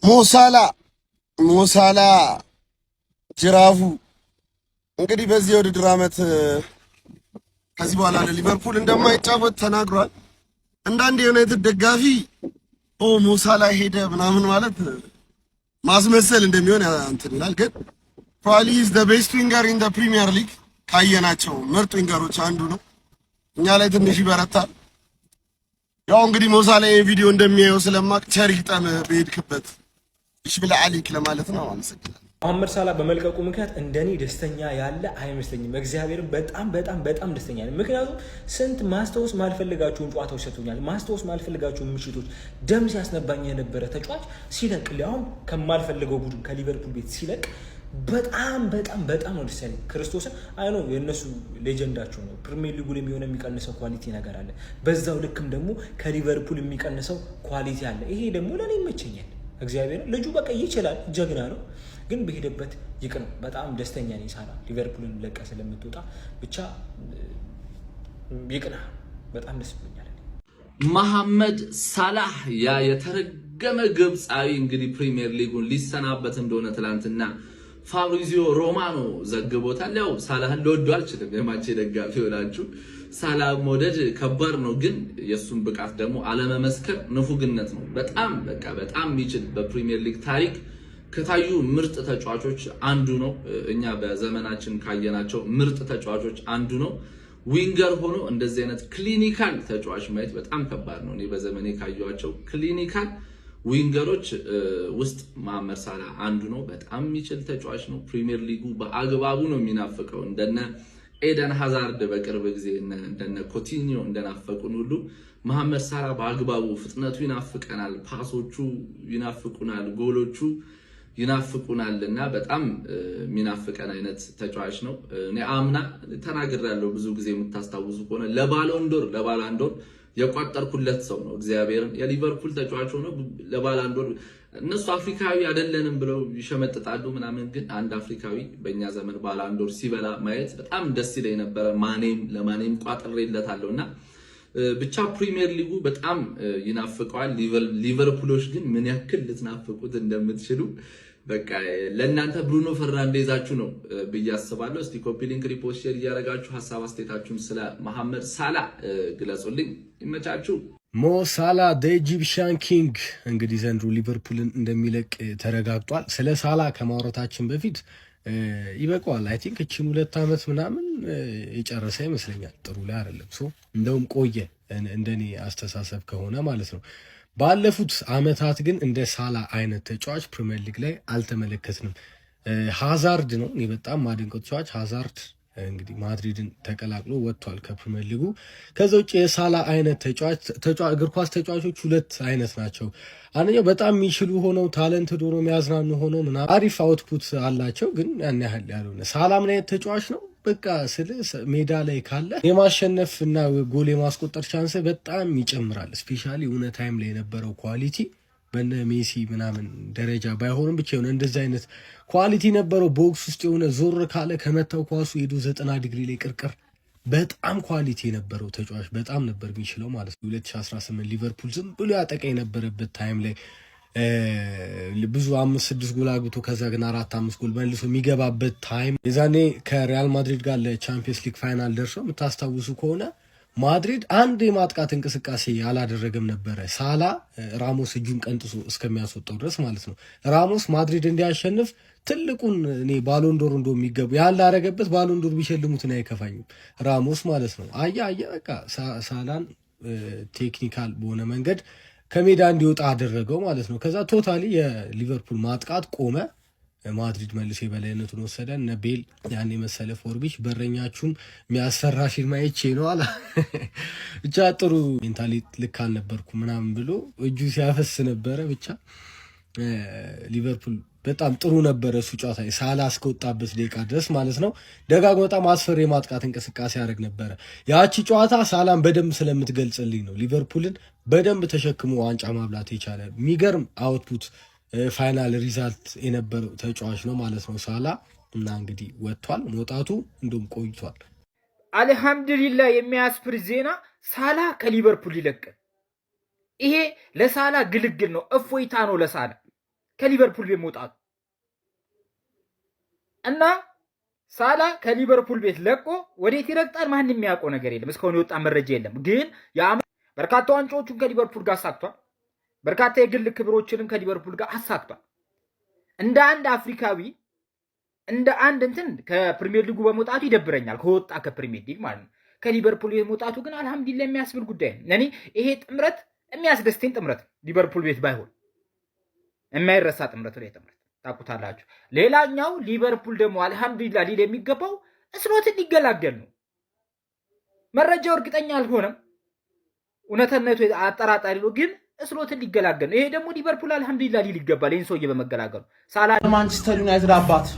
ሞሳላ ጅራፉ እንግዲህ በዚህ የውድድር ዓመት ከዚህ በኋላ ለሊቨርፑል እንደማይጫወት ተናግሯል። አንዳንድ የዩናይትድ ደጋፊ ሞሳላ ሄደ ምናምን ማለት ማስመሰል እንደሚሆን እንትን ይላል። ግን ፕሮባብሊ ኢዝ ዘ ቤስት ዊንገር ኢን ዘ ፕሪሚየር ሊግ ካየናቸው ምርጥ ዊንገሮች አንዱ ነው። እኛ ላይ ትንሽ ይበረታል። ያው እንግዲህ ሞሳላ ይሄን ቪዲዮ እንደሚያየው ስለማቅ ቸር ይግጠም በሄድክበት እሺ ብለህ አሊክ ለማለት ነው። አመሰግናለሁ። መሐመድ ሳላ በመልቀቁ ምክንያት እንደኔ ደስተኛ ያለ አይመስለኝም። እግዚአብሔርን በጣም ደስተኛ ነኝ። ምክንያቱም ስንት ማስታወስ ማልፈልጋቸውን ጨዋታዎች ሰጥቶኛል። ማስታወስ ማልፈልጋቸውን ምሽቶች ደም ሲያስነባኝ የነበረ ተጫዋች ሲለቅ ሊያውም ከማልፈልገው ቡድን ከሊቨርፑል ቤት ሲለቅ በጣም ነው ደስ ያለኝ። ክርስቶስን አይኖ የነሱ ሌጀንዳቸው ነው። ፕሪሚየር ሊጉ የሚሆነ የሚቀንሰው ኳሊቲ ነገር አለ። በዛው ልክም ደግሞ ከሊቨርፑል የሚቀንሰው ኳሊቲ አለ። ይሄ ደግሞ ለኔ ይመቸኛል። እግዚአብሔር ልጁ በቃ ይችላል፣ ጀግና ነው። ግን በሄደበት ይቅር። በጣም ደስተኛ ነኝ ሳላ ሊቨርፑልን ለቀ ስለምትወጣ ብቻ ይቅና። በጣም ደስ ብሎኛል። መሐመድ ሳላህ ያ የተረገመ ግብፃዊ እንግዲህ ፕሪሚየር ሊጉን ሊሰናበት እንደሆነ ትላንትና ፋብሪዚዮ ሮማኖ ዘግቦታል። ያው ሳላህን ልወደው አልችልም፣ የማንቼ ደጋፊ ሆናችሁ ሳላህ መውደድ ከባድ ነው፣ ግን የሱን ብቃት ደግሞ አለመመስከር ንፉግነት ነው። በጣም የሚችል በፕሪሚየር ሊግ ታሪክ ከታዩ ምርጥ ተጫዋቾች አንዱ ነው። እኛ በዘመናችን ካየናቸው ምርጥ ተጫዋቾች አንዱ ነው። ዊንገር ሆኖ እንደዚህ አይነት ክሊኒካል ተጫዋች ማየት በጣም ከባድ ነው። እኔ በዘመኔ ካየኋቸው ክሊኒካል ዊንገሮች ውስጥ መሐመድ ሳላህ አንዱ ነው። በጣም የሚችል ተጫዋች ነው። ፕሪሚየር ሊጉ በአግባቡ ነው የሚናፍቀው። እንደነ ኤደን ሃዛርድ በቅርብ ጊዜ እንደነ ኮቲኒዮ እንደናፈቁን ሁሉ መሐመድ ሳላህ በአግባቡ ፍጥነቱ ይናፍቀናል፣ ፓሶቹ ይናፍቁናል፣ ጎሎቹ ይናፍቁናልና በጣም የሚናፍቀን አይነት ተጫዋች ነው። እኔ አምና ተናግሬያለሁ፣ ብዙ ጊዜ የምታስታውሱ ከሆነ ለባሎንዶር የቋጠርኩለት ሰው ነው። እግዚአብሔርን የሊቨርፑል ተጫዋች ሆኖ ለባሎንዶር እነሱ አፍሪካዊ አይደለንም ብለው ይሸመጥጣሉ ምናምን፣ ግን አንድ አፍሪካዊ በእኛ ዘመን ባሎንዶር ሲበላ ማየት በጣም ደስ ይለኝ ነበረ። ለማኔም ቋጥሬለታለሁና ብቻ ፕሪሚየር ሊጉ በጣም ይናፍቀዋል። ሊቨርፑሎች ግን ምን ያክል ልትናፍቁት እንደምትችሉ በቃ ለእናንተ ብሩኖ ፈርናንዴዛችሁ ነው ብዬ አስባለሁ። እስቲ ኮፒ ሊንክ፣ ሪፖስት፣ ሼር እያደረጋችሁ ሐሳብ አስተያየታችሁን ስለ መሐመድ ሳላህ ግለጹልኝ። ይመቻችሁ። ሞ ሳላ ዘ ኢጂፕሽያን ኪንግ እንግዲህ ዘንድሮ ሊቨርፑልን እንደሚለቅ ተረጋግጧል። ስለ ሳላ ከማውራታችን በፊት ይበቃዋል። አይ ቲንክ እቺን 2 ዓመት ምናምን የጨረሰ ይመስለኛል። ጥሩ ላይ አይደለም። እንደውም ቆየ እንደኔ አስተሳሰብ ከሆነ ማለት ነው። ባለፉት አመታት ግን እንደ ሳላ አይነት ተጫዋች ፕሪሚየር ሊግ ላይ አልተመለከትንም። ሃዛርድ ነው እኔ በጣም ማድንቀው ተጫዋች። ሃዛርድ እንግዲህ ማድሪድን ተቀላቅሎ ወጥቷል ከፕሪሚየር ሊጉ። ከዛ ውጭ የሳላ አይነት ተጫዋች እግር ኳስ ተጫዋቾች 2 አይነት ናቸው። አንደኛው በጣም የሚችሉ ሆነው ታለንት ዶሮ የሚያዝናኑ ሆነው ምናምን አሪፍ አውትፑት አላቸው፣ ግን ያን ያህል ያልሆነ። ሳላ ምን አይነት ተጫዋች ነው? በቃ ሜዳ ላይ ካለ የማሸነፍ እና ጎል የማስቆጠር ቻንስ በጣም ይጨምራል። ስፔሻሊ የሆነ ታይም ላይ የነበረው ኳሊቲ በነ ሜሲ ምናምን ደረጃ ባይሆንም ብቻ የሆነ እንደዚህ አይነት ኳሊቲ ነበረው። ቦክስ ውስጥ የሆነ ዞር ካለ ከመታው ኳሱ ሄዶ 90 ዲግሪ ላይ ቅርቅር፣ በጣም ኳሊቲ የነበረው ተጫዋች በጣም ነበር የሚችለው ማለት ነው። 2018 ሊቨርፑል ዝም ብሎ ያጠቃ የነበረበት ታይም ላይ ብዙ 5-6 ጎል አግብቶ ከዛ ግን 4-5 ጎል መልሶ የሚገባበት ታይም፣ የዛኔ ከሪያል ማድሪድ ጋር ለቻምፒየንስ ሊግ ፋይናል ደርሰው የምታስታውሱ ከሆነ ማድሪድ አንድ የማጥቃት እንቅስቃሴ ያላደረገም ነበረ። ሳላ ራሞስ እጁን ቀንጥሶ እስከሚያስወጣው ድረስ ማለት ነው። ራሞስ ማድሪድ እንዲያሸንፍ ትልቁን እኔ ባሎንዶር እንደሚገቡ ያላረገበት ባሎንዶር ቢሸልሙት ነው አይከፋኝም፣ ራሞስ ማለት ነው። አያ በቃ ሳላን ቴክኒካል በሆነ መንገድ ከሜዳ እንዲወጣ አደረገው ማለት ነው። ከዛ ቶታሊ የሊቨርፑል ማጥቃት ቆመ። ማድሪድ መልሶ የበላይነቱን ወሰደ። እነ ቤል ያን የመሰለ ፎርቢሽ በረኛችሁም የሚያስፈራ ፊልም አይቼ ነው አላ ብቻ ጥሩ ሜንታሊ ልክ አልነበርኩ ምናምን ብሎ እጁ ሲያፈስ ነበረ። ብቻ ሊቨርፑል በጣም ጥሩ ነበረ እሱ ጨዋታ ሳላ እስከወጣበት ደቂቃ ድረስ ማለት ነው። ደጋግሞ በጣም አስፈሪ የማጥቃት እንቅስቃሴ ያደርግ ነበረ። ያቺ ጨዋታ ሳላን በደንብ ስለምትገልጽልኝ ነው ሊቨርፑልን በደንብ ተሸክሞ ዋንጫ ማብላት የቻለ የሚገርም አውትፑት ፋይናል ሪዛልት የነበረው ተጫዋች ነው ማለት ነው ሳላ። እና እንግዲህ ወጥቷል፣ መውጣቱ እንደውም ቆይቷል። አልহামዱሊላህ የሚያስፍር ዜና ሳላ ከሊቨርፑል ይለቅ። ይሄ ለሳላ ግልግል ነው፣ እፎይታ ነው ለሳላ። ከሊቨርፑል ቤት መውጣቱ እና ሳላ ከሊቨርፑል ቤት ለቆ ወዴት ይረግጣል ማንም የሚያውቀው ነገር የለም። እስካሁን የወጣ መረጃ የለም። ግን በርካታ ዋንጫዎቹን ከሊቨርፑል ጋር አሳክቷል። በርካታ የግል ክብሮችንም ከሊቨርፑል ጋር አሳክቷል። እንደ አንድ አፍሪካዊ እንደ አንድ እንትን ከፕሪሚየር ሊጉ በመውጣቱ ይደብረኛል። ከወጣ ከፕሪሚየር ሊግ ማለት ነው። ከሊቨርፑል ቤት መውጣቱ ግን አልሐምዱሊላህ የሚያስብል ጉዳይ ነው። እኔ ይሄ ጥምረት የሚያስደስተኝ ጥምረት ሊቨርፑል ቤት ባይሆን የማይረሳ ጥምረት ነው። ጥምረት ታውቁታላችሁ። ሌላኛው ሊቨርፑል ደግሞ አልሐምዱሊላህ ሊል የሚገባው እስሎትን ሊገላገል ነው። መረጃው እርግጠኛ አልሆነም፣ እውነትነቱ አጠራጣሪ ነው፣ ግን እስሎትን ሊገላገል ነው። ይሄ ደግሞ ሊቨርፑል አልሐምዱሊላህ ሊል ይገባል። ይሄን ሰውዬ በመገላገሉ ሳላ ማንቸስተር ዩናይትድ አባት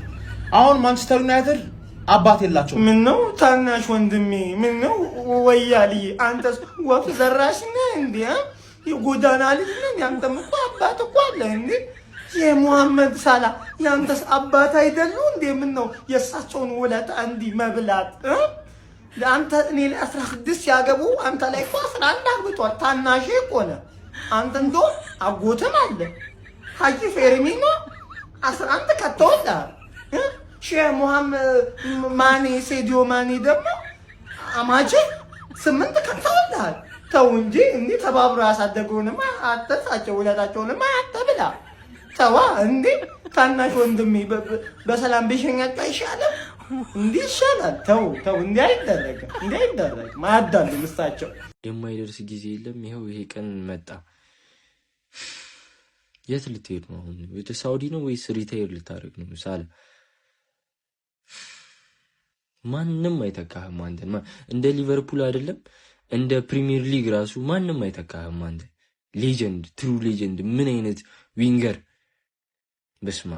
አሁን ማንቸስተር ዩናይትድ አባት የላቸው። ምን ነው ታናሽ ወንድሜ፣ ምን ነው ወያሊ፣ አንተስ ወፍ ዘራሽ ነህ እንዴ? የጎዳና ልጅ ነህ። ያንተም እኮ አባት እኮ አለ እንዴ? የሙሐመድ ሳላ ያንተስ አባት አይደሉ እንዴ? ምን ነው የእሳቸውን ውለታ እንዲህ መብላት? አንተ እኔ ላይ 16 ያገቡ አንተ ላይ እኮ 11 አግብቷል። ታናሽ እኮ ነህ አንተ። እንደው አጎትም አለ ሀጂ ፌርሚኖ 11 ከተወልደሃል። ሼህ ሙሐመድ ማኔ ሴዲዮ ማኔ ደግሞ አማቼ 8 ከተወልደሃል። ተው እንጂ እንዲህ ተባብሮ ያሳደገውንማ አተሳቸው ውለታቸውንማ አተብላ ተዋ እንዴ ታናሽ ወንድሜ በሰላም ቢሸኛቸው አይሻልም? እንዲህ ይሻላል። ተው እንዲህ አይደረግም፣ እንዲህ አይደረግም። ማያዳሉ ምስታቸው የማይደርስ ጊዜ የለም። ይኸው ይሄ ቀን መጣ። የት ልትሄድ ነው አሁን? ወደ ሳውዲ ነው ወይስ ሪታየር ልታደርግ ነው? ሳለ ማንም አይተካህም አንተን። እንደ ሊቨርፑል አይደለም እንደ ፕሪሚየር ሊግ ራሱ ማንም አይተካህም አንተ። ሌጀንድ፣ ትሩ ሌጀንድ። ምን አይነት ዊንገር! በስማ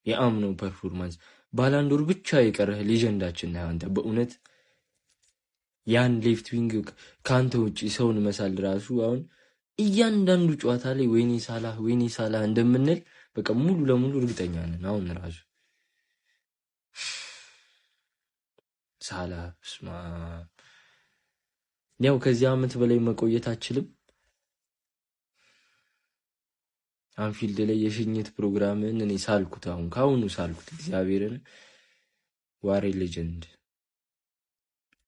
የአምነው ፐርፎርማንስ ባላንዶር ብቻ የቀረህ ሌጀንዳችን ነህ አንተ። በእውነት ያን ሌፍት ዊንግ ከአንተ ውጪ ሰውን መሳል ራሱ አሁን እያንዳንዱ ጨዋታ ላይ ወይኔ ሳላህ እንደምንል በቃ ሙሉ ለሙሉ እርግጠኛ ነን። አሁን ራሱ ሳላህ ስማ ያው ከዚህ ዓመት በላይ መቆየት አችልም። አንፊልድ ላይ የሽኝት ፕሮግራምን እኔ ሳልኩት፣ ካሁኑ ሳልኩት። እግዚአብሔርን ዋሬ ሌጀንድ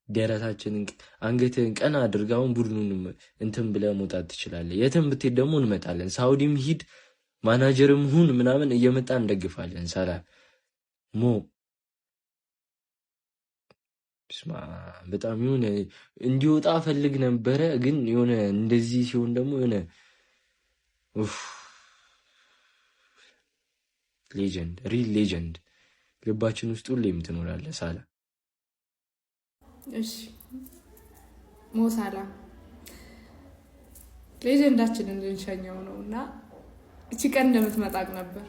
ደረታችንን አንገትህን ቀና አድርጋውን ቡድኑን እንትን ብለህ መውጣት ትችላለህ። የትም ብትሄድ ደግሞ እንመጣለን። ሳውዲም ሂድ ማናጀርም ሁን ምናምን እየመጣ እንደግፋለን። ሰላም ሞ ስማ በጣም የሆነ እንዲወጣ ፈልግ ነበረ፣ ግን የሆነ እንደዚህ ሲሆን ደግሞ የሆነ ሌጀንድ ሪል ሌጀንድ ልባችን ውስጥ ሁሌም ትኖራለህ ሳላ። እሺ ሞሳላ ሌጀንዳችንን ልንሸኘው ነውና እቺ ቀን እንደምትመጣቅ ነበር።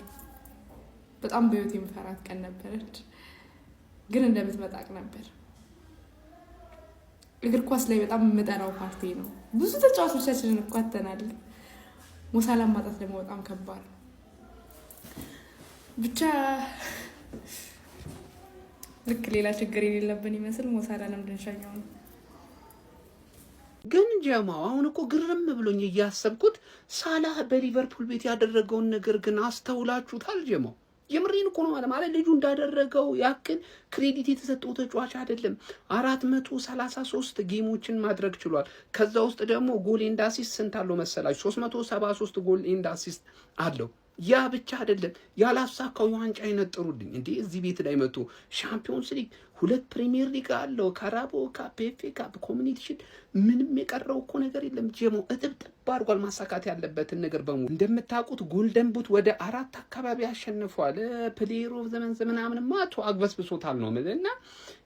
በጣም በህይወት የምፈራት ቀን ነበረች፣ ግን እንደምትመጣቅ ነበር። እግር ኳስ ላይ በጣም የምጠራው ፓርቲ ነው። ብዙ ተጫዋቾቻችንን እኮ አተናል። ሞሳላን ማጣት ደግሞ በጣም ከባድ ነው። ብቻ ልክ ሌላ ችግር የሌለብን ይመስል ሞሳላንም ልንሸኘው ነው። ግን ጀማው አሁን እኮ ግርም ብሎኝ እያሰብኩት ሳላህ በሊቨርፑል ቤት ያደረገውን ነገር ግን አስተውላችሁታል? ጀማው የምሬን እኮ ነው ማለት ልጁ እንዳደረገው ያክል ክሬዲት የተሰጠው ተጫዋች አይደለም። 433 ጌሞችን ማድረግ ችሏል። ከዛ ውስጥ ደግሞ ጎል ኤንድ አሲስት ስንት አለው መሰላችሁ? 373 ጎል ኤንድ አሲስት አለው። ያ ብቻ አይደለም፣ ያላሳካው የዋንጫ ይነጥሩልኝ እንዴ! እዚህ ቤት ላይ መጥቶ ሻምፒዮንስ ሊግ 2 ፕሪሚየር ሊግ አለው፣ ካራቦ ካፕ፣ ኤፍ ኤ ካፕ፣ ኮሚኒቲ ሺልድ፣ ምንም የቀረው እኮ ነገር የለም። ጀሞ እጥብጥብ አድርጓል ማሳካት ያለበትን ነገር በሙሉ። እንደምታውቁት ጎልደን ቡት ወደ 4 አካባቢ አሸንፏል። ፕሌየር ኦፍ ዘመን ምናምን ማቶ አግበስብሶታል ነው እና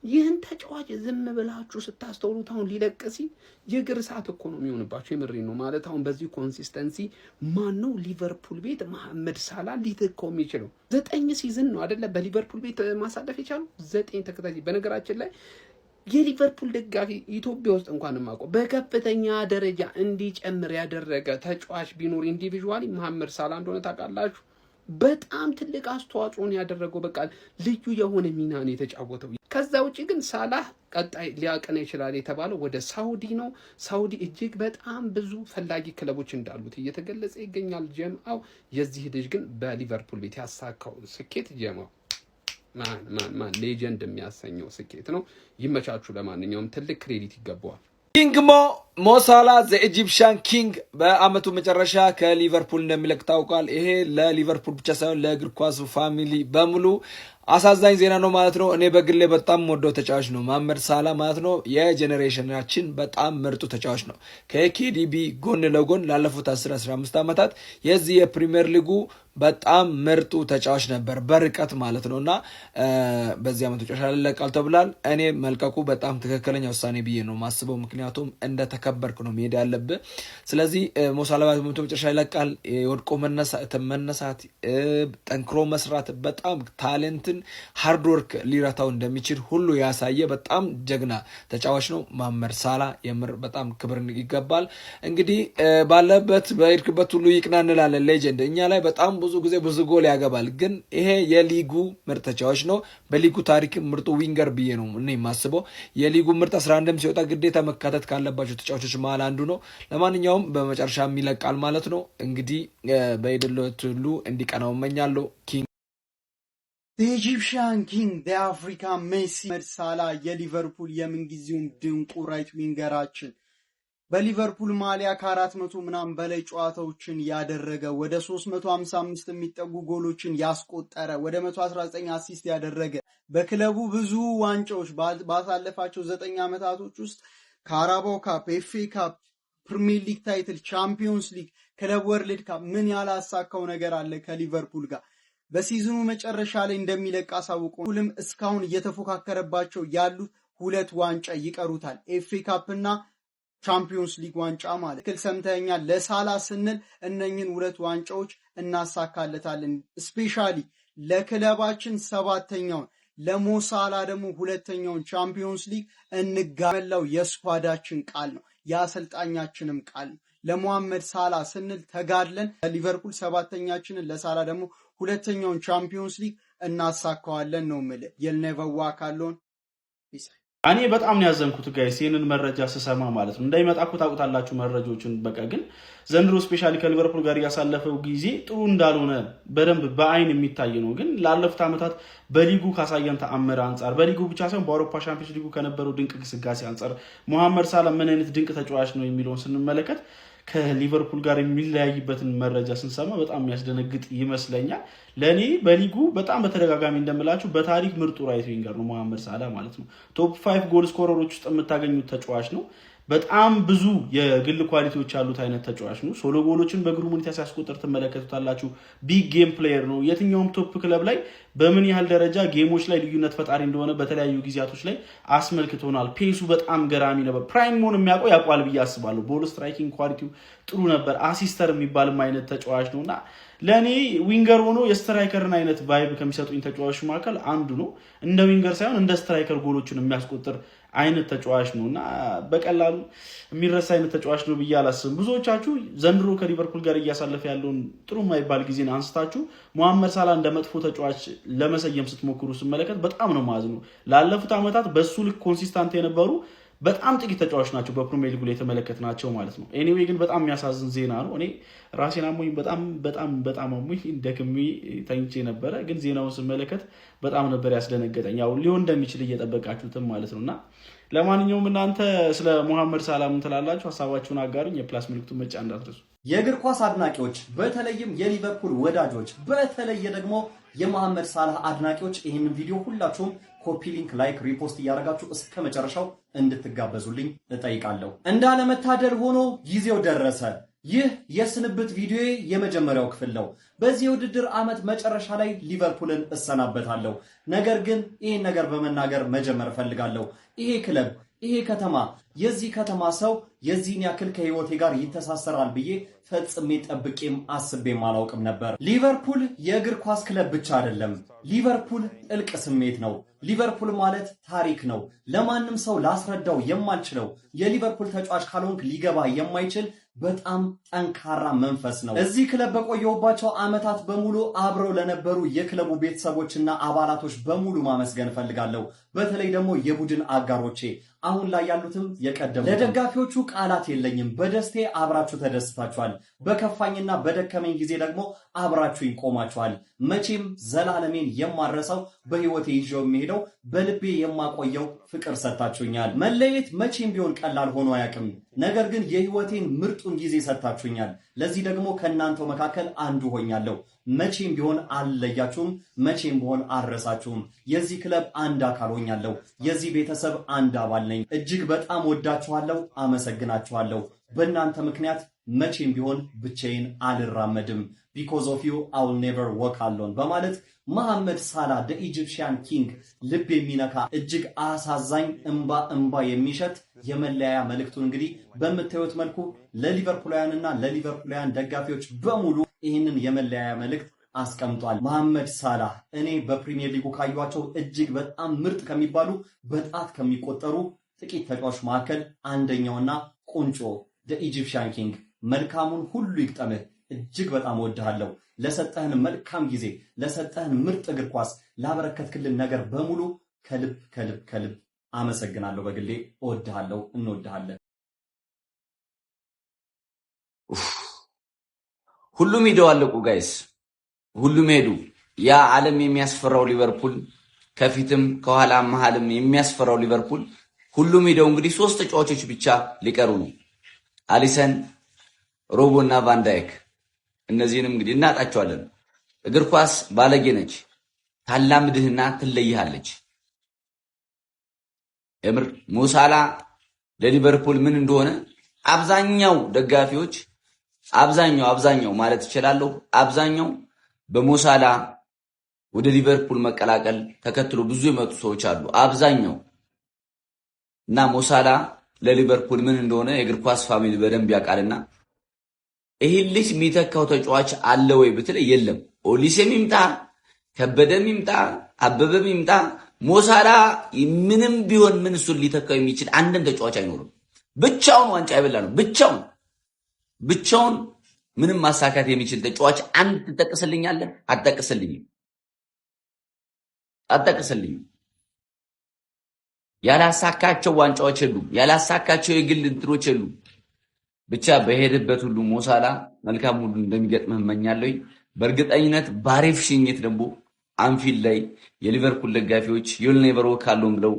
ይህን ተጫዋች ዝም ብላችሁ ስታስተውሉት አሁን ሊለቅሲ የእግር ሰዓት እኮ ነው የሚሆንባቸው። የምሬን ነው ማለት አሁን በዚህ ኮንሲስተንሲ ማነው ሊቨርፑል ቤት መሐመድ ሳላ ሊተካው የሚችለው? 9 ሲዝን ነው አይደለ በሊቨርፑል ቤት ማሳለፍ የቻሉ 9 ተከታታይ። በነገራችን ላይ የሊቨርፑል ደጋፊ ኢትዮጵያ ውስጥ እንኳን ማቆ በከፍተኛ ደረጃ እንዲጨምር ያደረገ ተጫዋች ቢኖር ኢንዲቪጁዋሊ መሐመድ ሳላ እንደሆነ ታውቃላችሁ። በጣም ትልቅ አስተዋጽኦ ነው ያደረገው። በቃ ልዩ የሆነ ሚና ነው የተጫወተው። ከዛ ውጪ ግን ሳላህ ቀጣይ ሊያቀና ይችላል የተባለው ወደ ሳውዲ ነው። ሳውዲ እጅግ በጣም ብዙ ፈላጊ ክለቦች እንዳሉት እየተገለጸ ይገኛል። ጀማው የዚህ ልጅ ግን በሊቨርፑል ቤት ያሳካው ስኬት ጀማው ማን ሌጀንድ የሚያሰኘው ስኬት ነው። ይመቻቹ። ለማንኛውም ትልቅ ክሬዲት ይገባዋል። ኪንግ ሞ ሳላ ዘ ኢጂፕሽያን ኪንግ በአመቱ መጨረሻ ከሊቨርፑል እንደሚለቅ ታውቋል። ይሄ ለሊቨርፑል ብቻ ሳይሆን ለእግር ኳሱ ፋሚሊ በሙሉ አሳዛኝ ዜና ነው ማለት ነው። እኔ በግሌ በጣም ወደው ተጫዋች ነው መሐመድ ሳላ ማለት ነው። የጄኔሬሽናችን በጣም ምርጡ ተጫዋች ነው። ከኬዲቢ ጎን ለጎን ላለፉት 10-15 ዓመታት የዚህ የፕሪሚየር ሊጉ በጣም ምርጡ ተጫዋች ነበር በርቀት ማለት ነውና በዚህ ዓመት መጨረሻ ይለቃል ተብሏል። እኔ መልቀቁ በጣም ትክክለኛ ውሳኔ ብዬ ነው ማስበው። ምክንያቱም እንደተከበርክ ነው መሄድ ያለብህ። ስለዚህ ሞ ሳላ በዓመቱ መጨረሻ ይለቃል። ወድቆ መነሳት፣ ጠንክሮ መስራት፣ በጣም ታሌንት ሃርድ ወርክ ሊረታው እንደሚችል ሁሉ ያሳየ በጣም ጀግና ተጫዋች ነው መሐመድ ሳላ። የምር በጣም ክብር ይገባል። እንግዲህ ባለበት በሄድክበት ሁሉ ይቅና እንላለን። ሌጀንድ እኛ ላይ በጣም ብዙ ጊዜ ብዙ ጎል ያገባል፣ ግን ይሄ የሊጉ ምርጥ ተጫዋች ነው። በሊጉ ታሪክ ምርጡ ዊንገር ብዬ ነው እኔ የማስበው። የሊጉ ምርጥ 11 ሲወጣ ግዴታ መካተት ካለባቸው ተጫዋቾች መሀል አንዱ ነው። ለማንኛውም በመጨረሻ ይለቃል ማለት ነው። እንግዲህ በሄደለት ሁሉ እንዲቀናው እመኛለሁ። ኢጂፕሽያን ኪንግ የአፍሪካ ሜሲ መሐመድ ሳላ የሊቨርፑል የምንጊዜውም ድንቁ ራይት ዊንገራችን በሊቨርፑል ማሊያ ከ400 ምናምን በላይ ጨዋታዎችን ያደረገ ወደ 355 የሚጠጉ ጎሎችን ያስቆጠረ ወደ 119 አሲስት ያደረገ በክለቡ ብዙ ዋንጫዎች ባሳለፋቸው 9 ዓመታቶች ውስጥ ካራባው ካፕ፣ ኤፍኤ ካፕ፣ ፕሪሚየር ሊግ ታይትል፣ ቻምፒዮንስ ሊግ፣ ክለብ ወርልድ ካፕ ምን ያላሳካው ነገር አለ ከሊቨርፑል ጋር። በሲዝኑ መጨረሻ ላይ እንደሚለቅ አሳውቆ ሁሉም እስካሁን እየተፎካከረባቸው ያሉት 2 ዋንጫ ይቀሩታል። ኤፍኤ ካፕ እና ቻምፒዮንስ ሊግ ዋንጫ ማለት ክል ሰምተኛል። ለሳላ ስንል እነኝን 2 ዋንጫዎች እናሳካለታለን። ስፔሻሊ ለክለባችን 7ኛውን ለሞ ሳላ ደግሞ 2ኛውን ቻምፒዮንስ ሊግ እንጋመላው የስኳዳችን ቃል ነው፣ የአሰልጣኛችንም ቃል ነው። ለመሐመድ ሳላ ስንል ተጋድለን ለሊቨርፑል 7ኛችንን ለሳላ ደግሞ 2ኛውን ቻምፒዮንስ ሊግ እናሳካዋለን ነው የምልህ። የልኔቨዋ ካለውን እኔ በጣም ነው ያዘንኩት ጋይስ ይሄንን መረጃ ስሰማ ማለት ነው። እንዳይመጣ እኮ ታውቁታላችሁ መረጃዎችን። በቃ ግን ዘንድሮ ስፔሻሊ ከሊቨርፑል ጋር ያሳለፈው ጊዜ ጥሩ እንዳልሆነ በደንብ በአይን የሚታይ ነው። ግን ላለፉት ዓመታት በሊጉ ካሳየን ተአምር አንጻር በሊጉ ብቻ ሳይሆን በአውሮፓ ሻምፒዮንስ ሊጉ ከነበረው ድንቅ ግስጋሴ አንጻር መሐመድ ሳላ ምን አይነት ድንቅ ተጫዋች ነው የሚለውን ስንመለከት ከሊቨርፑል ጋር የሚለያይበትን መረጃ ስንሰማ በጣም የሚያስደነግጥ ይመስለኛል። ለኔ በሊጉ በጣም በተደጋጋሚ እንደምላችሁ በታሪክ ምርጡ ራይት ዊንገር ነው መሐመድ ሳላ ማለት ነው። ቶፕ 5 ጎል ስኮረሮች ውስጥ የምታገኙት ተጫዋች ነው። በጣም ብዙ የግል ኳሊቲዎች ያሉት አይነት ተጫዋች ነው። ሶሎ ጎሎችን በእግሩ ሁኔታ ሲያስቆጥር ትመለከቱታላችሁ። ቢግ ጌም ፕሌየር ነው። የትኛውም ቶፕ ክለብ ላይ በምን ያህል ደረጃ ጌሞች ላይ ልዩነት ፈጣሪ እንደሆነ በተለያዩ ጊዜያቶች ላይ አስመልክቶናል። ፔሱ በጣም ገራሚ ነበር። ፕራይም ሞን የሚያውቀው ያውቋል ብዬ አስባለሁ። ቦል ስትራይኪንግ ኳሊቲው ጥሩ ነበር። አሲስተር የሚባልም አይነት ተጫዋች ነውና ለኔ ዊንገር ሆኖ የስትራይከርን አይነት ቫይብ ከሚሰጡኝ ተጫዋቾች መካከል አንዱ ነው። እንደ ዊንገር ሳይሆን እንደ ስትራይከር ጎሎችን የሚያስቆጥር አይነት ተጫዋች ነውና በቀላሉ የሚረሳ አይነት ተጫዋች ነው ብዬ አላስብም። ብዙዎቻችሁ ዘንድሮ ከሊቨርፑል ጋር እያሳለፈ ያለውን ጥሩ የማይባል ጊዜን አንስታችሁ መሐመድ ሳላ እንደ መጥፎ ተጫዋች ለመሰየም ስትሞክሩ ስመለከት በጣም ነው ማዝኑ። ላለፉት ዓመታት በሱ ልክ ኮንሲስታንት የነበሩ በጣም ጥቂት ተጫዋቾች ናቸው በፕሪሚየር ሊግ ላይ የተመለከትናቸው ማለት ነው። ኤኒዌይ ግን በጣም የሚያሳዝን ዜና ነው። እኔ ራሴን አሞኝ በጣም አሞኝ ደክሜ ተኝቼ ነበረ፣ ግን ዜናውን ስመለከት በጣም ነበር ያስደነገጠኝ። ያው ሊሆን እንደሚችል እየጠበቃችሁትም ማለት ነውና ለማንኛውም እናንተ ስለ መሐመድ ሳላ ምን ትላላችሁ? ሀሳባችሁን አጋሩኝ። የፕላስ ምልክቱን መጫን እንዳትረሱ። የእግር ኳስ አድናቂዎች፣ በተለይም የሊቨርፑል ወዳጆች፣ በተለየ ደግሞ የመሐመድ ሳላ አድናቂዎች ይህንን ቪዲዮ ሁላችሁም ኮፒ ሊንክ፣ ላይክ፣ ሪፖስት እያደረጋችሁ እስከ መጨረሻው እንድትጋበዙልኝ እጠይቃለሁ። እንዳለመታደል ሆኖ ጊዜው ደረሰ። ይህ የስንብት ቪዲዮ የመጀመሪያው ክፍል ነው። በዚህ የውድድር ዓመት መጨረሻ ላይ ሊቨርፑልን እሰናበታለሁ። ነገር ግን ይህን ነገር በመናገር መጀመር እፈልጋለሁ። ይሄ ክለብ፣ ይሄ ከተማ፣ የዚህ ከተማ ሰው የዚህን ያክል ከህይወቴ ጋር ይተሳሰራል ብዬ ፈጽሜ ጠብቄም አስቤም አላውቅም ነበር። ሊቨርፑል የእግር ኳስ ክለብ ብቻ አይደለም። ሊቨርፑል ጥልቅ ስሜት ነው። ሊቨርፑል ማለት ታሪክ ነው። ለማንም ሰው ላስረዳው የማልችለው የሊቨርፑል ተጫዋች ካልሆንክ ሊገባ የማይችል በጣም ጠንካራ መንፈስ ነው። እዚህ ክለብ በቆየሁባቸው ዓመታት በሙሉ አብረው ለነበሩ የክለቡ ቤተሰቦችና አባላቶች በሙሉ ማመስገን ፈልጋለሁ። በተለይ ደግሞ የቡድን አጋሮቼ አሁን ላይ ያሉትም የቀደሙ። ለደጋፊዎቹ ቃላት የለኝም። በደስቴ አብራችሁ ተደስታችኋል። በከፋኝና በደከመኝ ጊዜ ደግሞ አብራችሁ ይቆማችኋል። መቼም ዘላለሜን የማረሰው በህይወቴ ይዤው የሚሄደው በልቤ የማቆየው ፍቅር ሰጣችሁኛል። መለየት መቼም ቢሆን ቀላል ሆኖ አያውቅም። ነገር ግን የህይወቴን ምርጡን ጊዜ ሰጣችሁኛል። ለዚህ ደግሞ ከእናንተው መካከል አንዱ ሆኛለሁ። መቼም ቢሆን አልለያችሁም። መቼም ቢሆን አልረሳችሁም። የዚህ ክለብ አንድ አካል ሆኛለሁ። የዚህ ቤተሰብ አንድ አባል ነኝ። እጅግ በጣም ወዳችኋለሁ። አመሰግናችኋለሁ። በእናንተ ምክንያት መቼም ቢሆን ብቻዬን አልራመድም። because of you I will never walk alone በማለት መሐመድ ሳላ the Egyptian king ልብ የሚነካ እጅግ አሳዛኝ እንባ የሚሸት የመለያያ መልእክቱን እንግዲህ በመታየት መልኩ ለሊቨርፑላውያንና ለሊቨርፑላውያን ደጋፊዎች በሙሉ ይህንን የመለያያ መልእክት አስቀምጧል። መሐመድ ሳላ እኔ በፕሪሚየር ሊጉ ካዩዋቸው እጅግ በጣም ምርጥ ከሚባሉ በጣት ከሚቆጠሩ ጥቂት ተጫዋቾች መካከል አንደኛውና ቁንጮ the Egyptian king መልካሙን ሁሉ ይቅጠምህ። እጅግ በጣም ወድሃለሁ። ለሰጠህን መልካም ጊዜ፣ ለሰጠህን ምርጥ እግር ኳስ፣ ላበረከትክልን ነገር በሙሉ ከልብ ከልብ ከልብ አመሰግናለሁ። በግሌ እወድሃለሁ፣ እንወድሃለን። ሁሉም ሄደው አለቁ ጋይስ፣ ሁሉም ሄዱ። ያ ዓለም የሚያስፈራው ሊቨርፑል ከፊትም ከኋላም መሃልም የሚያስፈራው ሊቨርፑል ሁሉም ሄደው እንግዲህ ሶስት ተጫዋቾች ብቻ ሊቀሩ ነው። አሊሰን፣ ሮቦ እና ቫንዳይክ። እነዚህንም እንግዲህ እናጣቸዋለን። እግር ኳስ ባለጌ ነች፣ ታላምድህና ትለይሃለች። እምር ሞሳላ ለሊቨርፑል ምን እንደሆነ አብዛኛው ደጋፊዎች አብዛኛው ማለት እችላለሁ አብዛኛው በሞሳላ ወደ ሊቨርፑል መቀላቀል ተከትሎ ብዙ የመጡ ሰዎች አሉ። አብዛኛው እና ሞሳላ ለሊቨርፑል ምን እንደሆነ የእግር ኳስ ፋሚሊ በደንብ ያውቃልና ይሄ ልጅ የሚተካው ተጫዋች አለ ወይ ብትል የለም። ኦሊሴም ይምጣ፣ ከበደም ይምጣ፣ አበበም ይምጣ፣ ሞሳላ ምንም ቢሆን ምን እሱን ሊተካው የሚችል አንድም ተጫዋች አይኖርም። ብቻውን ዋንጫ ይበላ ነው። ብቻውን ምንም ማሳካት የሚችል ተጫዋች አንድ ትጠቅስልኛለህ? አጠቅስልኝ። ያላሳካቸው ዋንጫዎች የሉም። ያላሳካቸው የግል እንትኖች የሉም። ብቻ በሄደበት ሁሉ ሞሳላ መልካም ሁሉ እንደሚገጥምህ እመኛለሁ። በእርግጠኝነት ባሪፍ ሽኝት ደግሞ አንፊልድ ላይ የሊቨርፑል ደጋፊዎች you'll never walk alone ብለው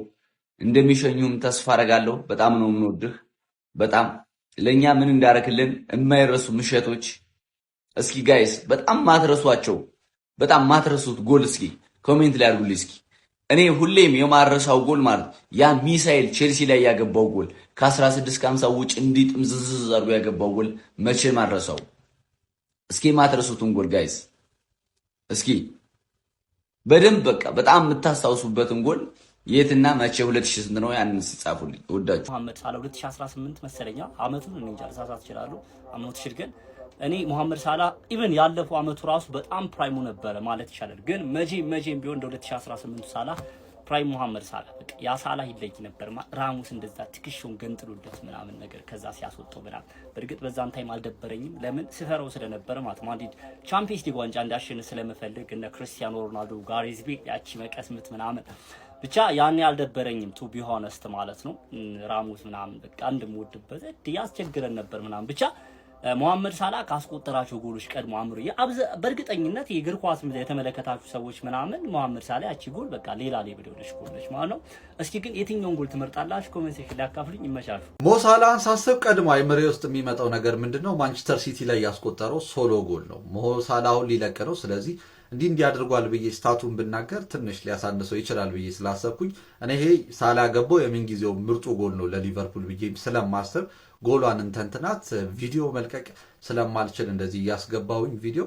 እንደሚሸኙም ተስፋ አደርጋለሁ። በጣም ነው የምንወድህ። በጣም ለኛ ምን እንዳረክልን የማይረሱ ምሽቶች። እስኪ ጋይስ በጣም ማትረሱት ጎል እስኪ ኮሜንት ላይ አድርጉልኝ እስኪ። እኔ ሁሌም የማረሳው ጎል ማለት ያ ሚሳኤል ቼልሲ ላይ ያገባው ጎል ከ16 ከ50 ውጭ እንዲጥምዝዝ አድርጎ ያገባው ጎል መቼ ማረሳው። እስኪ ማትረሱትን ጎል ጋይስ እስኪ በደንብ በቃ በጣም የምታስታውሱበትን ጎል የትና መቼ 2000 ስንት ነው ያንን ሲጻፉልኝ ወዳችሁ። መሐመድ ሳላ 2018 መሰለኛ አመቱን እኔ እንጃ ልሳሳት እችላለሁ። አመቱ ሽርገን እኔ መሐመድ ሳላ ኢቭን ያለፈው አመቱ ራሱ በጣም ፕራይሙ ነበረ ማለት ይቻላል። ግን መቼም ቢሆን እንደ 2018 ሳላ ፕራይም መሐመድ ሳላ በቃ ያ ሳላ ይለይ ነበር። ራሙስ እንደዛ ትክሹን ገንጥሎለት ምናምን ነገር ከዛ ሲያስወጣው ምናምን በእርግጥ በዛን ታይም አልደበረኝም። ለምን ስፈረው ስለነበረ ማለት ማድሪድ ቻምፒየንስ ሊግ ዋንጫ እንዳሸንፍ ስለመፈልግ እነ ክርስቲያኖ ሮናልዶ ጋሬዝ ቤል ያቺ መቀስምት ምናምን ብቻ ያኔ አልደበረኝም ቱ ቢ ሆነስት ማለት ነው። ራሙስ ምናምን በቃ እንደምወድበት ያስቸግረን ነበር ምናምን ብቻ መሐመድ ሳላ ካስቆጠራቸው ጎሎች ቀድሞ አምሮ በእርግጠኝነት የእግር ኳስ የተመለከታችሁ ሰዎች ምናምን መሐመድ ሳላ ያቺ ጎል በቃ ሌላ ሌቭል የሆነች ጎል ነች ማለት ነው። እስኪ ግን የትኛውን ጎል ትመርጣላችሁ? ኮሜንት ሴክሽን ላይ አካፍሉኝ። ይመቻችሁ። ሞሳላን ሳስብ ቀድሞ አይምሬ ውስጥ የሚመጣው ነገር ምንድነው? ማንቸስተር ሲቲ ላይ ያስቆጠረው ሶሎ ጎል ነው። ሞሳላውን ሊለቅ ነው። ስለዚህ እንዲህ አድርጓል ብዬ ስታቱን ብናገር ትንሽ ሊያሳንሰው ይችላል ብዬ ስላሰብኩኝ እኔ ይሄ ሳላ ገባው የምንጊዜው ምርጡ ጎል ነው ለሊቨርፑል ብዬ ስለማስብ ጎሏን እንተንትናት ቪዲዮ መልቀቅ ስለማልችል እንደዚህ እያስገባውኝ ቪዲዮ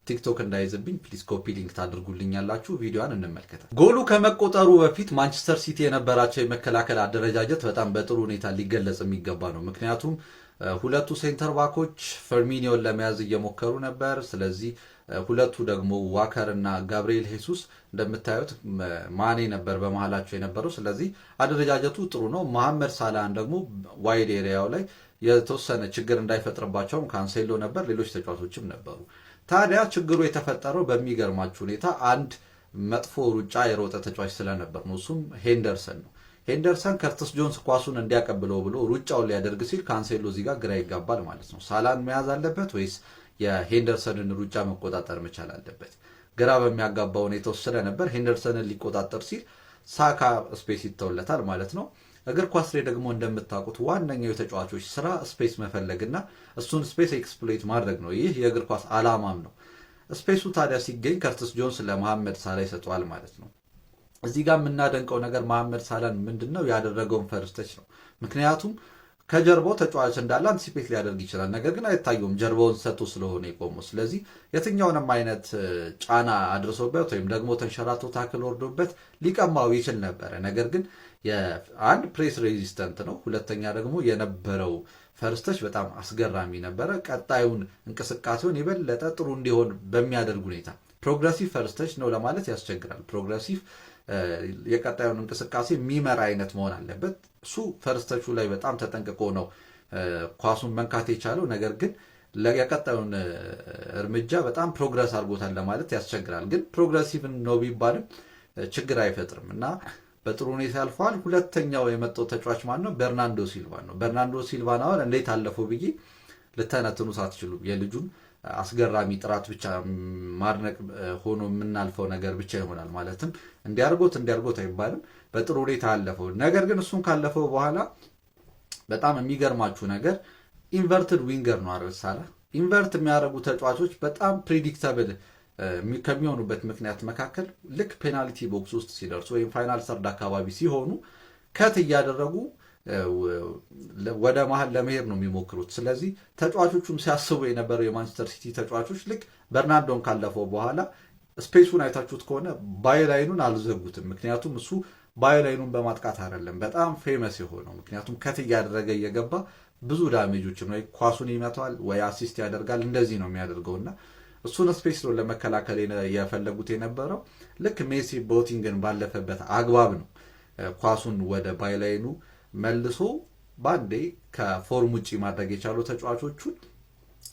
ቲክቶክ እንዳይዝብኝ ፕሊዝ ኮፒ ሊንክ ታድርጉልኛላችሁ። ቪዲዮን እንመልከታ። ጎሉ ከመቆጠሩ በፊት ማንቸስተር ሲቲ የነበራቸው የመከላከል አደረጃጀት በጣም በጥሩ ሁኔታ ሊገለጽ የሚገባ ነው። ምክንያቱም ሁለቱ ሴንተር ባኮች ፈርሚኒዮን ለመያዝ እየሞከሩ ነበር። ስለዚህ ሁለቱ ደግሞ ዋከር እና ጋብሪኤል ሄሱስ እንደምታዩት ማኔ ነበር በመሃላቸው የነበረው። ስለዚህ አደረጃጀቱ ጥሩ ነው። መሐመድ ሳላህን ደግሞ ዋይድ ኤሪያው ላይ የተወሰነ ችግር እንዳይፈጥርባቸውም ካንሴሎ ነበር፣ ሌሎች ተጫዋቾችም ነበሩ። ታዲያ ችግሩ የተፈጠረው በሚገርማችሁ ሁኔታ አንድ መጥፎ ሩጫ የሮጠ ተጫዋች ስለነበር ነው። እሱም ሄንደርሰን ነው። ሄንደርሰን ከርትስ ጆንስ ኳሱን እንዲያቀብለው ብሎ ሩጫውን ሊያደርግ ሲል ካንሴሎ እዚህ ጋር ግራ ይጋባል ማለት ነው። ሳላን መያዝ አለበት ወይስ የሄንደርሰንን ሩጫ መቆጣጠር መቻል አለበት? ግራ በሚያጋባ ሁኔታ ውስጥ ስለነበር ሄንደርሰንን ሊቆጣጠር ሲል ሳካ ስፔስ ይተውለታል ማለት ነው። እግር ኳስ ላይ ደግሞ እንደምታውቁት ዋነኛው የተጫዋቾች ስራ ስፔስ መፈለግና እሱን ስፔስ ኤክስፕሎይት ማድረግ ነው። ይህ የእግር ኳስ አላማም ነው። ስፔሱ ታዲያ ሲገኝ ከርትስ ጆንስ ለመሐመድ ሳላ ይሰጠዋል ማለት ነው። እዚህ ጋር የምናደንቀው ነገር መሐመድ ሳላን ምንድነው ያደረገውን ፈርስቶች ነው። ምክንያቱም ከጀርባው ተጫዋች እንዳለ አንቲሲፔት ሊያደርግ ይችላል፣ ነገር ግን አይታየውም ጀርባውን ሰጥቶ ስለሆነ የቆመው። ስለዚህ የትኛውንም አይነት ጫና አድርሶበት ወይም ደግሞ ተንሸራቶ ታክል ወርዶበት ሊቀማው ይችል ነበረ። ነገር ግን አንድ ፕሬስ ሬዚስተንት ነው፣ ሁለተኛ ደግሞ የነበረው ፈርስቶች በጣም አስገራሚ ነበረ። ቀጣዩን እንቅስቃሴውን የበለጠ ጥሩ እንዲሆን በሚያደርግ ሁኔታ ፕሮግረሲቭ ፈርስቶች ነው ለማለት ያስቸግራል። ፕሮግረሲቭ የቀጣዩን እንቅስቃሴ የሚመራ አይነት መሆን አለበት። እሱ ፈርስቶቹ ላይ በጣም ተጠንቅቆ ነው ኳሱን መንካት የቻለው። ነገር ግን የቀጣዩን እርምጃ በጣም ፕሮግረስ አድርጎታል ለማለት ያስቸግራል። ግን ፕሮግረሲቭ ነው ቢባልም ችግር አይፈጥርም እና በጥሩ ሁኔታ ያልፈዋል። ሁለተኛው የመጣው ተጫዋች ማን ነው? በርናንዶ ሲልቫ ነው። በርናንዶ ሲልቫን አሁን እንዴት አለፈው ብዬ ልተነትኑት አትችሉም። የልጁን አስገራሚ ጥራት ብቻ ማድነቅ ሆኖ የምናልፈው ነገር ብቻ ይሆናል። ማለትም እንዲያርጎት አይባልም። በጥሩ ሁኔታ አለፈው። ነገር ግን እሱን ካለፈው በኋላ በጣም የሚገርማችሁ ነገር ኢንቨርትድ ዊንገር ነው አይደል? ሳላ ኢንቨርት የሚያደርጉ ተጫዋቾች በጣም ፕሪዲክተብል ከሚሆኑበት ምክንያት መካከል ልክ ፔናልቲ ቦክስ ውስጥ ሲደርሱ ወይም ፋይናል ሰርድ አካባቢ ሲሆኑ ከት እያደረጉ ወደ መሀል ለመሄድ ነው የሚሞክሩት። ስለዚህ ተጫዋቾቹም ሲያስቡ የነበረው የማንቸስተር ሲቲ ተጫዋቾች ልክ በርናርዶን ካለፈው በኋላ ስፔሱን አይታችሁት ከሆነ ባይላይኑን አልዘጉትም። ምክንያቱም እሱ ባይላይኑን በማጥቃት አይደለም በጣም ፌመስ የሆነው፣ ምክንያቱም ከት እያደረገ እየገባ ብዙ ዳሜጆችን ወይ ኳሱን ይመታዋል ወይ አሲስት ያደርጋል። እንደዚህ ነው የሚያደርገውና እሱን ስፔስ ነው ለመከላከል የፈለጉት የነበረው። ልክ ሜሲ ቦቲንግን ባለፈበት አግባብ ነው ኳሱን ወደ ባይላይኑ መልሶ ባንዴ ከፎርም ውጪ ማድረግ የቻሉ ተጫዋቾቹን።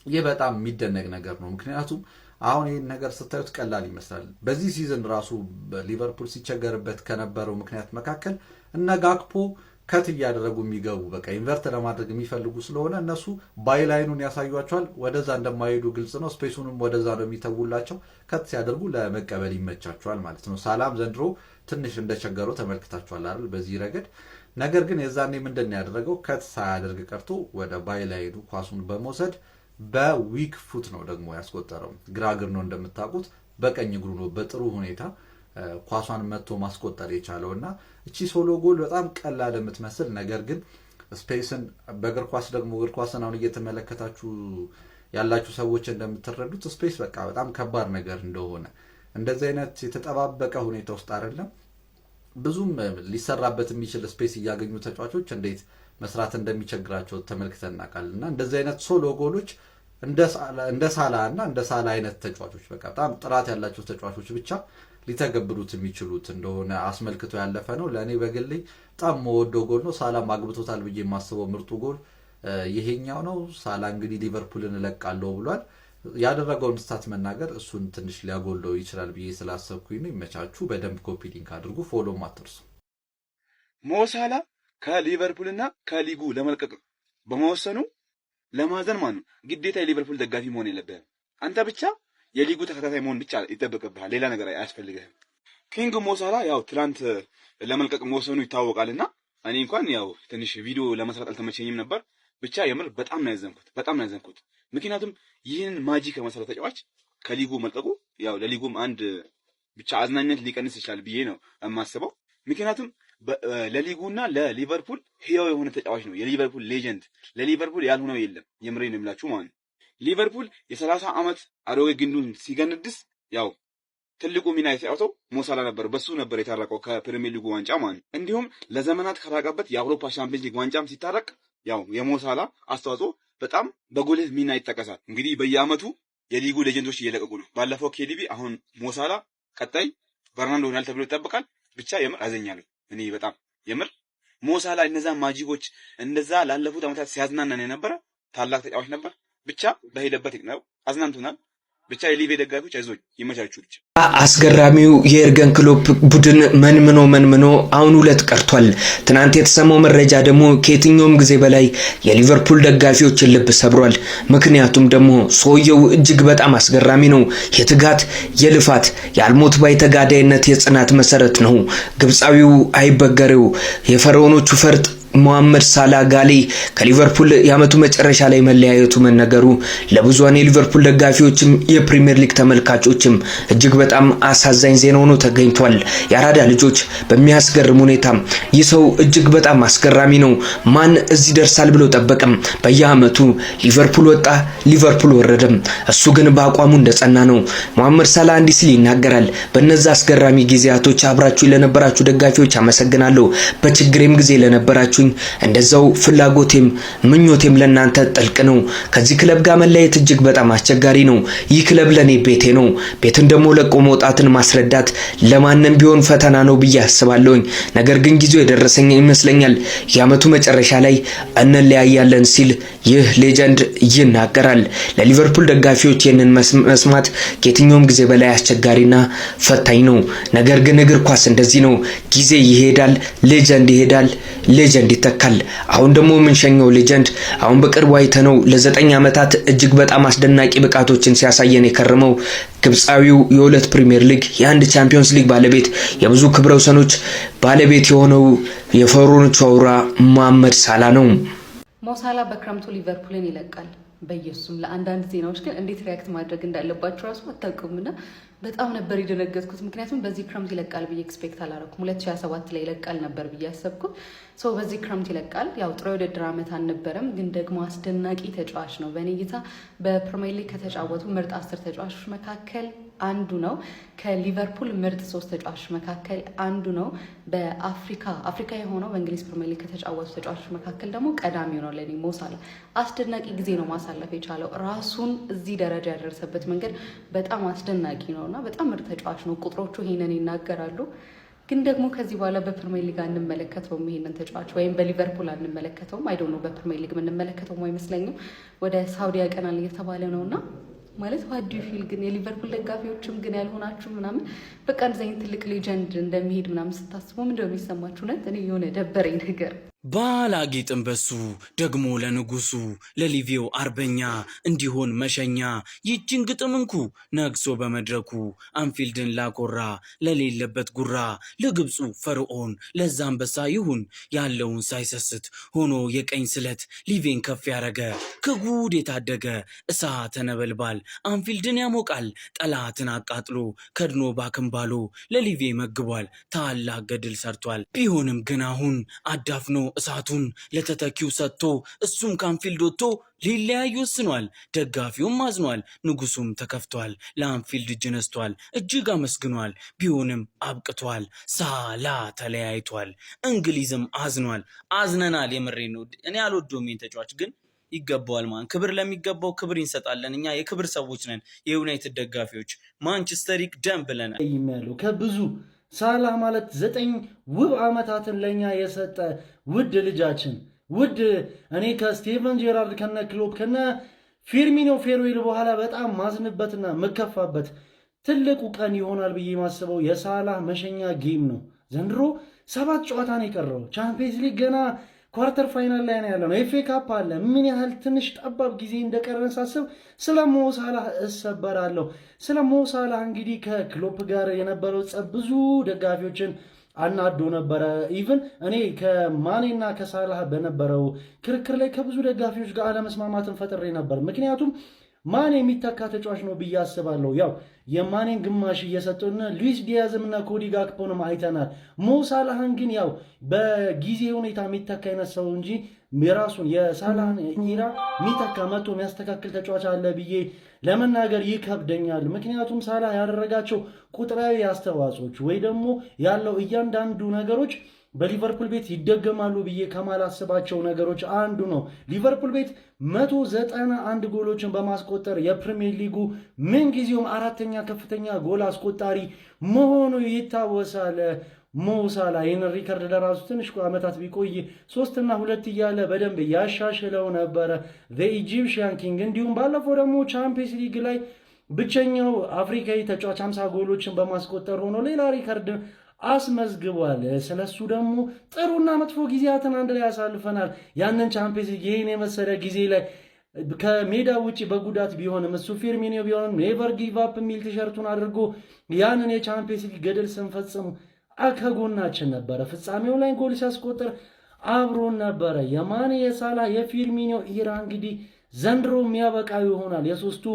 ይህ በጣም የሚደነቅ ነገር ነው። ምክንያቱም አሁን ይህን ነገር ስታዩት ቀላል ይመስላል። በዚህ ሲዝን ራሱ ሊቨርፑል ሲቸገርበት ከነበረው ምክንያት መካከል እነ ጋክፖ ከት እያደረጉ የሚገቡ በቃ ኢንቨርት ለማድረግ የሚፈልጉ ስለሆነ እነሱ ባይላይኑን ያሳዩቸዋል። ወደዛ እንደማይሄዱ ግልጽ ነው። ስፔሱንም ወደዛ ነው የሚተውላቸው። ከት ሲያደርጉ ለመቀበል ይመቻቸዋል ማለት ነው። ሳላም ዘንድሮ ትንሽ እንደቸገረው ተመልክታችኋል አይደል በዚህ ረገድ። ነገር ግን የዛኔ ምንድን ነው ያደረገው? ከት ሳያደርግ ቀርቶ ወደ ባይላይኑ ኳሱን በመውሰድ በዊክ ፉት ነው ደግሞ ያስቆጠረው። ግራ እግር ነው እንደምታውቁት፣ በቀኝ እግሩ ነው በጥሩ ሁኔታ ኳሷን መጥቶ ማስቆጠር የቻለው እና እቺ ሶሎ ጎል በጣም ቀላል የምትመስል ነገር ግን ስፔስን በእግር ኳስ ደግሞ እግር ኳስን አሁን እየተመለከታችሁ ያላችሁ ሰዎች እንደምትረዱት ስፔስ በቃ በጣም ከባድ ነገር እንደሆነ እንደዚህ አይነት የተጠባበቀ ሁኔታ ውስጥ አይደለም ብዙም ሊሰራበት የሚችል ስፔስ እያገኙ ተጫዋቾች እንዴት መስራት እንደሚቸግራቸው ተመልክተን እናውቃለን። እና እንደዚህ አይነት ሶሎ ጎሎች እንደ ሳላ እና እንደ ሳላ አይነት ተጫዋቾች በቃ በጣም ጥራት ያላቸው ተጫዋቾች ብቻ ሊተገብሩት የሚችሉት እንደሆነ አስመልክቶ ያለፈ ነው። ለእኔ በግሌ በጣም መወደው ጎል ነው። ሳላ ማግብቶታል ብዬ የማስበው ምርጡ ጎል ይሄኛው ነው። ሳላ እንግዲህ ሊቨርፑልን እለቃለሁ ብሏል። ያደረገውን ስታት መናገር እሱን ትንሽ ሊያጎለው ይችላል ብዬ ስላሰብኩኝ ነው። ይመቻችሁ። በደንብ ኮፒ ሊንክ አድርጉ፣ ፎሎም አትርሱ። ሞሳላ ከሊቨርፑልና ከሊጉ ለመልቀቅ በመወሰኑ ለማዘን ማን ነው ግዴታ የሊቨርፑል ደጋፊ መሆን የለብህም። አንተ ብቻ የሊጉ ተከታታይ መሆን ብቻ ይጠበቅብሃል። ሌላ ነገር አያስፈልግህም። ኪንግ ሞሳላ ያው ትናንት ለመልቀቅ መወሰኑ ይታወቃልና እኔ እንኳን ያው ትንሽ ቪዲዮ ለመስራት አልተመቸኝም ነበር። ብቻ የምር በጣም ነው ያዘንኩት። ምክንያቱም ይህን ማጂ ከመሰለ ተጫዋች ከሊጉ መልቀቁ ያው ለሊጉም አንድ ብቻ አዝናኝነት ሊቀንስ ይችላል ብዬ ነው የማስበው። ምክንያቱም ለሊጉና ለሊቨርፑል ህያው የሆነ ተጫዋች ነው። የሊቨርፑል ሌጀንድ፣ ለሊቨርፑል ያልሆነው የለም። የምሬን ነው የምላችሁ ማለት ነው። ሊቨርፑል የ30 ዓመት አሮጌ ግንዱን ሲገነድስ ያው ትልቁ ሚና የተጫወተው ሞሳላ ነበር። በሱ ነበር የታረቀው ከፕሪሚየር ሊጉ ዋንጫ ማለት ነው። እንዲሁም ለዘመናት ከራቀበት የአውሮፓ ቻምፒየንስ ሊግ ዋንጫም ሲታረቅ ያው የሞሳላ አስተዋጽኦ በጣም በጉልህ ሚና ይጠቀሳል። እንግዲህ በየአመቱ የሊጉ ሌጀንዶች እየለቀቁ ነው። ባለፈው ኬዲቢ፣ አሁን ሞሳላ፣ ቀጣይ በርናንዶ ይሆናል ተብሎ ይጠበቃል። ብቻ የምር አዘኛለሁ እኔ በጣም የምር ሞሳላ እነዛ ማጂኮች እንደዛ ላለፉት ዓመታት ሲያዝናናን የነበረ ታላቅ ተጫዋች ነበር። ብቻ በሄደበት ነው አዝናንቶናል። ብቻ የሊቬ ደጋፊዎች አይዞኝ ይመቻችሁ። ብቻ አስገራሚው የኤርገን ክሎፕ ቡድን መንምኖ አሁን 2 ቀርቷል። ትናንት የተሰማው መረጃ ደግሞ ከየትኛውም ጊዜ በላይ የሊቨርፑል ደጋፊዎችን ልብ ሰብሯል። ምክንያቱም ደግሞ ሰውየው እጅግ በጣም አስገራሚ ነው። የትጋት የልፋት የአልሞት ባይ ተጋዳይነት የጽናት መሰረት ነው። ግብፃዊው አይበገሬው የፈርዖኖቹ ፈርጥ ሙሐመድ ሳላ ጋሌ ከሊቨርፑል የዓመቱ መጨረሻ ላይ መለያየቱ መነገሩ ለብዙሃን የሊቨርፑል ደጋፊዎችም የፕሪሚየር ሊግ ተመልካቾችም እጅግ በጣም አሳዛኝ ዜና ሆኖ ተገኝቷል። የአራዳ ልጆች በሚያስገርም ሁኔታ ይህ ሰው እጅግ በጣም አስገራሚ ነው። ማን እዚህ ደርሳል ብሎ ጠበቀም? በየዓመቱ ሊቨርፑል ወጣ፣ ሊቨርፑል ወረደም። እሱ ግን በአቋሙ እንደጸና ነው። ሙሐመድ ሳላ እንዲህ ሲል ይናገራል። በእነዛ አስገራሚ ጊዜያቶች አብራችሁ ለነበራችሁ ደጋፊዎች አመሰግናለሁ። በችግሬም ጊዜ ለነበራችሁ እንደዛው ፍላጎቴም ምኞቴም ለናንተ ጥልቅ ነው። ከዚህ ክለብ ጋር መለየት እጅግ በጣም አስቸጋሪ ነው። ይህ ክለብ ለኔ ቤቴ ነው። ቤትን ደግሞ ለቆ መውጣትን ማስረዳት ለማንም ቢሆን ፈተና ነው ብዬ አስባለሁኝ። ነገር ግን ጊዜው የደረሰኝ ይመስለኛል። የዓመቱ መጨረሻ ላይ እንለያያለን ሲል ይህ ሌጀንድ ይናገራል። ለሊቨርፑል ደጋፊዎች ይህንን መስማት ከየትኛውም ጊዜ በላይ አስቸጋሪና ፈታኝ ነው። ነገር ግን እግር ኳስ እንደዚህ ነው። ጊዜ ይሄዳል፣ ሌጀንድ ይሄዳል፣ ሌጀንድ ይተካል። አሁን ደግሞ የምንሸኘው ሌጀንድ አሁን በቅርቡ አይተነው ለ9 ዓመታት እጅግ በጣም አስደናቂ ብቃቶችን ሲያሳየን የከረመው ግብፃዊው የ2 ፕሪሚየር ሊግ የ1 ቻምፒዮንስ ሊግ ባለቤት የብዙ ክብረ ወሰኖች ባለቤት የሆነው የፈርዖኖቹ አውራ ሙሐመድ ሳላ ነው። ሞሳላ በክረምቱ ሊቨርፑልን ይለቃል። በየሱም ለአንዳንድ ዜናዎች ግን እንዴት ሪያክት ማድረግ እንዳለባቸው ራሱ አታውቁምና በጣም ነበር የደነገጥኩት። ምክንያቱም በዚህ ክረምት ይለቃል ብዬ ኤክስፔክት አላረኩም። 2027 ላይ ይለቃል ነበር ብዬ አሰብኩ። ሰው በዚህ ክረምት ይለቃል። ያው ጥሩ የውድድር ዓመት አልነበረም፣ ግን ደግሞ አስደናቂ ተጫዋች ነው። በእኔ እይታ በፕሪሚየር ሊግ ከተጫወቱ ምርጥ 10 ተጫዋቾች መካከል አንዱ ነው። ከሊቨርፑል ምርጥ 3 ተጫዋቾች መካከል አንዱ ነው። በአፍሪካ የሆነው በእንግሊዝ ፕሪሚየር ሊግ ከተጫወቱ ተጫዋቾች መካከል ደግሞ ቀዳሚው ነው። ለኔ ሞሳላ አስደናቂ ጊዜ ነው ማሳለፍ የቻለው። ራሱን እዚህ ደረጃ ያደረሰበት መንገድ በጣም አስደናቂ ነውና በጣም ምርጥ ተጫዋች ነው። ቁጥሮቹ ይሄንን ይናገራሉ። ግን ደግሞ ከዚህ በኋላ በፕሪሚየር ሊግ አንመለከተውም ይሄንን ተጫዋች፣ ወይም በሊቨርፑል አንመለከተውም። አይ ዶንት ኖ በፕሪሚየር ሊግ የምንመለከተው አይመስለኝም። ወደ ሳውዲ ያቀናል እየተባለ ነውና ማለት ዋት ዱ ዩ ፊል ግን የሊቨርፑል ደጋፊዎችም ግን ያልሆናችሁ ምናምን በቃ እንደዚህ አይነት ትልቅ ሌጀንድ እንደሚሄድ ምናምን ስታስቡ ምንድነው የሚሰማችሁ? እውነት እኔ የሆነ ደበረኝ ነገር ባላጌጥም በሱ ደግሞ ለንጉሱ ለሊቪው አርበኛ እንዲሆን መሸኛ ይችን ግጥም እንኩ ነግሶ በመድረኩ አንፊልድን ላኮራ ለሌለበት ጉራ ለግብፁ ፈርዖን ለዛ አንበሳ ይሁን ያለውን ሳይሰስት ሆኖ የቀኝ ስለት ሊቬን ከፍ ያረገ ከጉድ የታደገ እሳተ ነበልባል አንፊልድን ያሞቃል ጠላትን አቃጥሎ ከድኖ ባክንባሎ ለሊቬ መግቧል ታላቅ ገድል ሰርቷል። ቢሆንም ግን አሁን አዳፍኖ እሳቱን ለተተኪው ሰጥቶ እሱም ካንፊልድ ወጥቶ ሊለያዩ ወስኗል። ደጋፊውም አዝኗል፣ ንጉሱም ተከፍቷል። ለአንፊልድ እጅ ነስቷል፣ እጅግ አመስግኗል። ቢሆንም አብቅቷል፣ ሳላ ተለያይቷል። እንግሊዝም አዝኗል፣ አዝነናል። የምሬ ነው። እኔ አልወደውም ይህን ተጫዋች ግን ይገባዋል። ማን ክብር ለሚገባው ክብር እንሰጣለን። እኛ የክብር ሰዎች ነን፣ የዩናይትድ ደጋፊዎች። ማንቸስተር ይቅደም ብለናል። ከብዙ ሳላ ማለት 9 ውብ ዓመታትን ለኛ የሰጠ ውድ ልጃችን ውድ እኔ ከስቴቨን ጄራርድ ከነ ክሎፕ ከነ ፊርሚኖ ፌርዌል በኋላ በጣም ማዝንበትና መከፋበት ትልቁ ቀን ይሆናል ብዬ ማስበው የሳላ መሸኛ ጌም ነው። ዘንድሮ 7 ጨዋታ ነው የቀረው። ቻምፒየንስ ሊግ ገና ኳርተር ፋይናል ላይ ነው ያለው። ኤፍኤ ካፕ አለ። ምን ያህል ትንሽ ጠባብ ጊዜ እንደቀረን ሳስብ ስለ ሞሳላህ እሰበራለሁ። ስለ ሞሳላህ እንግዲህ ከክሎፕ ጋር የነበረው ጸብ ብዙ ደጋፊዎችን አናዶ ነበረ። ኢቭን እኔ ከማኔና ከሳላህ በነበረው ክርክር ላይ ከብዙ ደጋፊዎች ጋር አለመስማማትን ፈጥሬ ነበር። ምክንያቱም ማኔ የሚተካ ተጫዋች ነው ብዬ አስባለሁ። ያው የማኔን ግማሽ እየሰጡና ሉዊስ ዲያዝምና ኮዲ ጋክፖንም አይተናል። ሞሳላህን ግን ያው በጊዜ ሁኔታ የሚተካ አይነት ሰው እንጂ የራሱን የሳላህን ኢራ የሚተካ መጥቶ የሚያስተካክል ተጫዋች አለ ብዬ ለመናገር ይከብደኛል። ምክንያቱም ሳላህ ያደረጋቸው ቁጥራዊ አስተዋጽኦች ወይ ደግሞ ያለው እያንዳንዱ ነገሮች በሊቨርፑል ቤት ይደገማሉ ብዬ ከማላስባቸው ነገሮች አንዱ ነው። ሊቨርፑል ቤት 191 ጎሎችን በማስቆጠር የፕሪሚየር ሊጉ ምንጊዜውም 4ኛ ከፍተኛ ጎል አስቆጣሪ መሆኑ ይታወሳል። ሞ ሳላ ይህንን ሪከርድ ለራሱ ትንሽ ዓመታት ቢቆይ 3-2 እያለ በደንብ ያሻሽለው ነበረ ኢጂፕሽያን ኪንግ። እንዲሁም ባለፈው ደግሞ ቻምፒየንስ ሊግ ላይ ብቸኛው አፍሪካዊ ተጫዋች 50 ጎሎችን በማስቆጠር ሆኖ ሌላ ሪከርድ አስመዝግቧል። ስለሱ ደግሞ ጥሩና መጥፎ ጊዜያትን አንድ ላይ ያሳልፈናል። ያንን ቻምፒየንስ ሊግ ይህን የመሰለ ጊዜ ላይ ከሜዳ ውጭ በጉዳት ቢሆንም እሱ ፊርሚኒዮ ቢሆንም ኔቨር ጊቭ አፕ የሚል ቲሸርቱን አድርጎ ያንን የቻምፒየንስ ሊግ ገድል ስንፈጽም ከጎናችን ነበረ። ፍጻሜው ላይ ጎል ሲያስቆጥር አብሮን ነበረ። የማኔ የሳላ የፊርሚኒዮ ኢራ እንግዲህ ዘንድሮ የሚያበቃው ይሆናል። የሶስቱ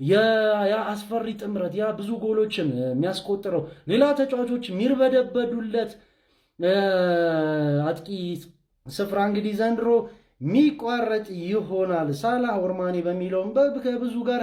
የአስፈሪ ጥምረት ያ ብዙ ጎሎችን የሚያስቆጥረው ሌላ ተጫዋቾች የሚርበደበዱለት አጥቂ ስፍራ እንግዲህ ዘንድሮ ሚቋረጥ ይሆናል። ሳላ ኦርማኒ በሚለውም ከብዙ ጋር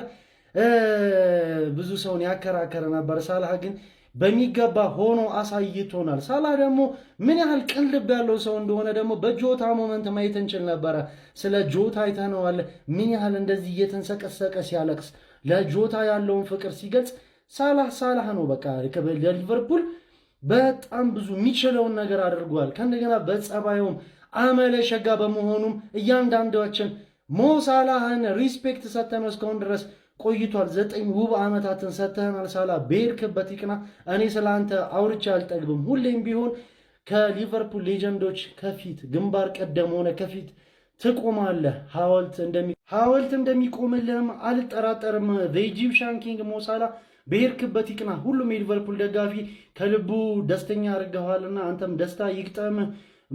ብዙ ሰውን ያከራከረ ነበር። ሳላ ግን በሚገባ ሆኖ አሳይቶናል። ሳላ ደግሞ ምን ያህል ቅን ልብ ያለው ሰው እንደሆነ ደግሞ በጆታ ሞመንት ማየት እንችል ነበረ። ስለ ጆታ አይተነዋል። ምን ያህል እንደዚህ እየተንሰቀሰቀ ሲያለቅስ ለጆታ ያለውን ፍቅር ሲገልጽ ሳላህ ነው። በቃ ለሊቨርፑል በጣም ብዙ የሚችለውን ነገር አድርጓል። ከእንደገና በጸባዩም አመለ ሸጋ በመሆኑም እያንዳንዳችን ሞ ሳላህን ሪስፔክት ሰተነው እስካሁን ድረስ ቆይቷል። 9 ውብ ዓመታትን ሰተናል። ሳላ በሄድክበት ይቅና። እኔ ስላንተ አውርቼ አልጠግብም። ሁሌም ቢሆን ከሊቨርፑል ሌጀንዶች ከፊት ግንባር ቀደም ሆነ ከፊት ትቆማለህ። ሐውልት እንደሚቆምልህም አልጠራጠርም። ኢጂፕሽያን ኪንግ ሞ ሳላ በሄድክበት ይቅና። ሁሉም የሊቨርፑል ደጋፊ ከልቡ ደስተኛ አድርገዋልና አንተም ደስታ ይግጠም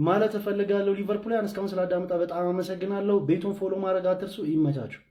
ማለት እፈልጋለሁ። ሊቨርፑልያን እስካሁን ስላዳመጣ በጣም አመሰግናለሁ። ቤቱን ፎሎ ማድረግ አትርሱ። ይመቻችሁ።